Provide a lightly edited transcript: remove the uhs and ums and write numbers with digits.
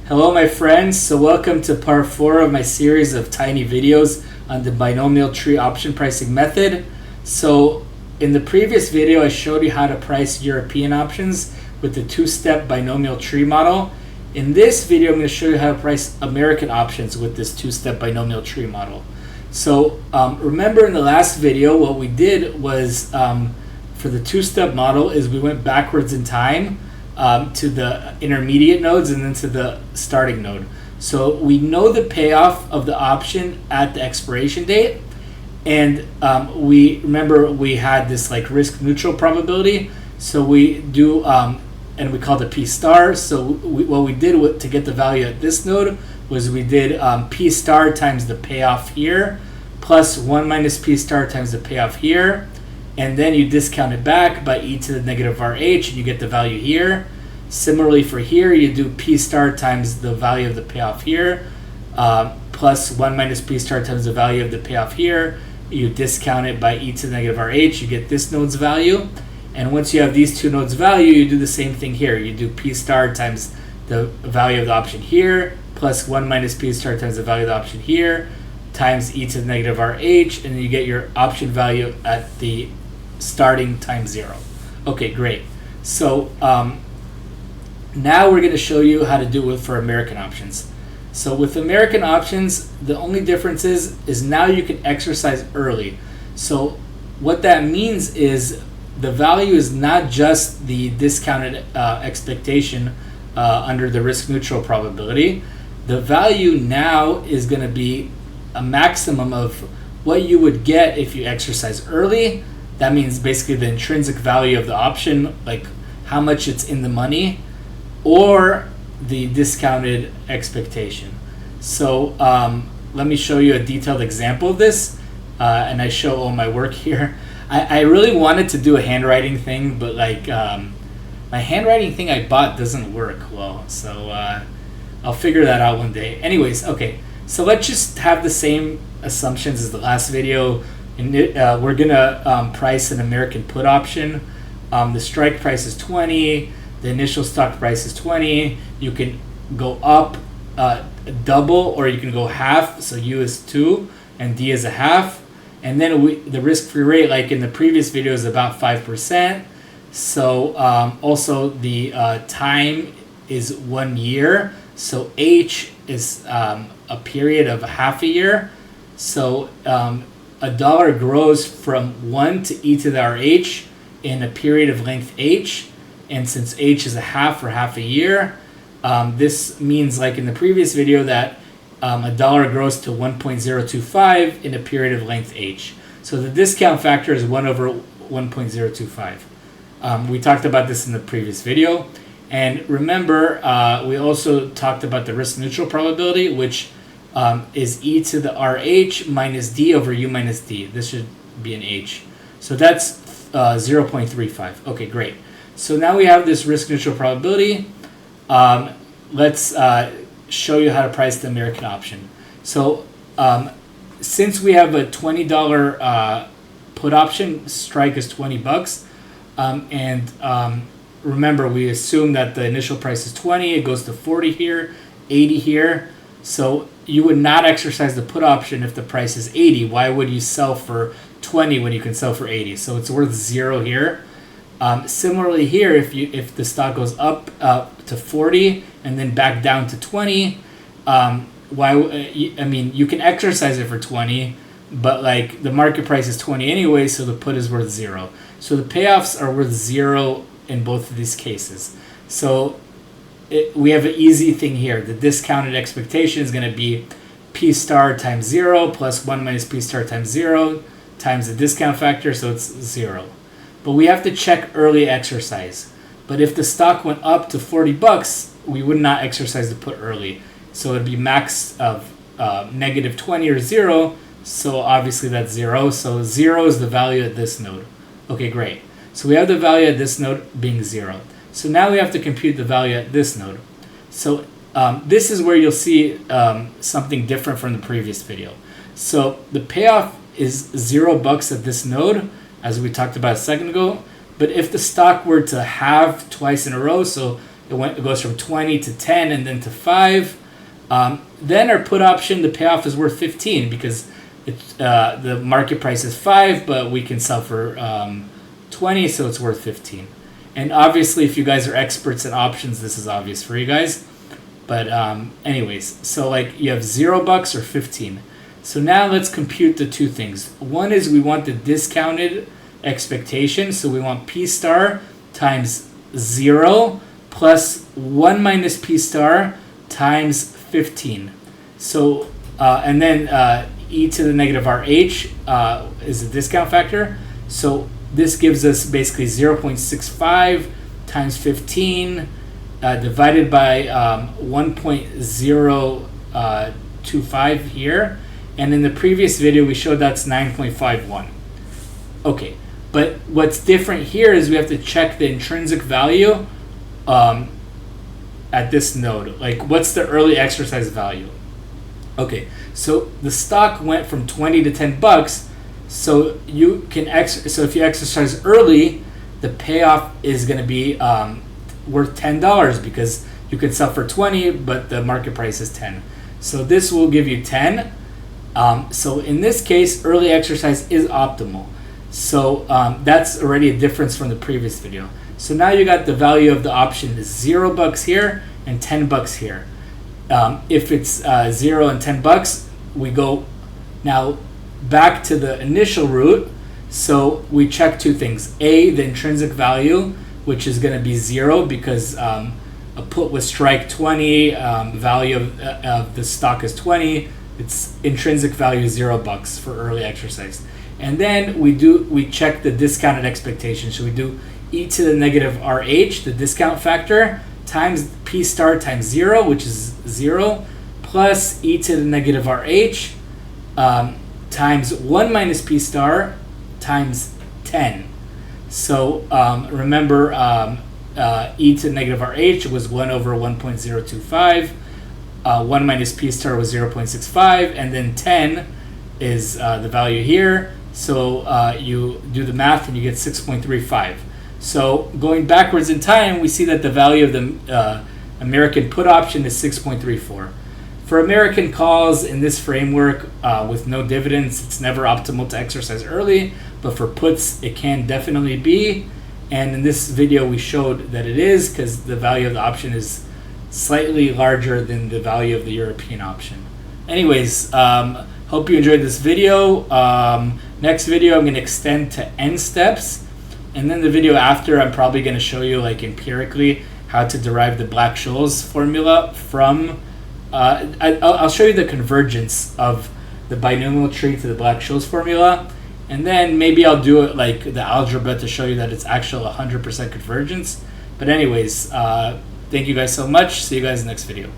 Hello my friends, so welcome to part 4 of my series of tiny videos on the binomial tree option pricing method. So in the previous video I showed you how to price European options with the two-step binomial tree model. In this video I'm going to show you how to price American options with this two-step binomial tree model. So remember in the last video what we did was for the two-step model is we went backwards in time to the intermediate nodes and then to the starting node. So we know the payoff of the option at the expiration date, and we had this like risk neutral probability. So we do and we called it P star. So what we did to get the value at this node was we did P star times the payoff here plus 1 minus P star times the payoff here, and then you discount it back by e to the negative RH and you get the value here. Similarly for here, you do P star times the value of the payoff here plus 1 minus P star times the value of the payoff here. You discount it by e to the negative RH, you get this node's value. And once you have these two nodes' value, you do the same thing here. You do P star times the value of the option here plus 1 minus P star times the value of the option here times e to the negative RH, and then you get your option value at the starting time 0. Okay, great. So now we're going to show you how to do it for American options. So with American options, the only difference is now you can exercise early. So what that means is the value is not just the discounted expectation under the risk neutral probability. The value now is going to be a maximum of what you would get if you exercise early. That means basically the intrinsic value of the option, like how much it's in the money, or the discounted expectation. So let me show you a detailed example of this, and I show all my work here. I really wanted to do a handwriting thing, but like my handwriting thing I bought doesn't work well, so I'll figure that out one day. Anyways, okay, so let's just have the same assumptions as the last video. We're gonna price an American put option. The strike price is 20. The initial stock price is 20. You can go up double, or you can go half. So U is 2 and D is a half. And then the risk-free rate, like in the previous video, is about 5%. So also the time is 1 year. So H is a period of half a year. So a dollar grows from 1 to e to the RH in a period of length H. And since H is a half for half a year, this means, like in the previous video, that a dollar grows to 1.025 in a period of length H. So the discount factor is 1 over 1.025. We talked about this in the previous video. And remember, we also talked about the risk neutral probability, which is e to the RH minus D over U minus D. This should be an H. So that's 0.35. Okay, great. So now we have this risk neutral probability. Let's show you how to price the American option. So since we have a $20 put option, strike is $20, and remember we assume that the initial price is 20, it goes to 40 here, 80 here. So you would not exercise the put option if the price is 80. Why would you sell for 20 when you can sell for 80? So it's worth 0 here. Similarly here, if the stock goes up to 40 and then back down to 20, you can exercise it for 20, but like the market price is 20 anyway, so the put is worth 0. So the payoffs are worth 0 in both of these cases. So we have an easy thing here. The discounted expectation is going to be P star times 0 plus 1 minus P star times 0 times the discount factor, so it's 0. But we have to check early exercise. But if the stock went up to $40, we would not exercise the put early. So it'd be max of negative 20 or 0. So obviously that's 0. So 0 is the value at this node. Okay, great. So we have the value at this node being 0. So now we have to compute the value at this node. So this is where you'll see something different from the previous video. So the payoff is $0 at this node, as we talked about a second ago. But if the stock were to halve twice in a row, so It goes from 20 to 10 and then to 5. Then our put option, the payoff is worth 15 because the market price is 5, but we can sell for 20, so it's worth 15. And obviously, if you guys are experts in options, this is obvious for you guys. But anyways, so like you have $0 or 15. So now let's compute the two things. One is we want the discounted expectation. So we want P star times 0 plus 1 minus P star times 15. So, and then e to the negative RH is the discount factor. So this gives us basically 0.65 times 15 divided by 1.025 here. And in the previous video, we showed that's 9.51. Okay, but what's different here is we have to check the intrinsic value at this node. Like, what's the early exercise value? Okay, so the stock went from 20 to $10. So you can so if you exercise early, the payoff is going to be worth $10 because you could sell for 20, but the market price is 10. So this will give you 10. So in this case, early exercise is optimal. So that's already a difference from the previous video. So now you got the value of the option is $0 here and $10 here. If it's 0 and $10, we go now back to the initial route. So we check two things. A, the intrinsic value, which is going to be 0 because a put with strike 20, value of the stock is 20. Its intrinsic value is $0 for early exercise. And then we check the discounted expectation. So we do e to the negative RH, the discount factor, times P star times 0, which is 0, plus e to the negative RH times 1 minus P star times 10. So remember, e to the negative RH was 1 over 1.025. 1 minus P star was 0.65, and then 10 is the value here. So you do the math and you get 6.35. So going backwards in time, we see that the value of the American put option is 6.34. For American calls in this framework with no dividends, it's never optimal to exercise early, but for puts, it can definitely be. And in this video, we showed that it is because the value of the option is slightly larger than the value of the European option. Anyways, hope you enjoyed this video. Next video, I'm going to extend to N steps. And then the video after, I'm probably going to show you like empirically how to derive the Black-Scholes formula from I'll show you the convergence of the binomial tree to the Black-Scholes formula, and then maybe I'll do it like the algebra to show you that it's actual 100% convergence. But anyways, thank you guys so much. See you guys in the next video.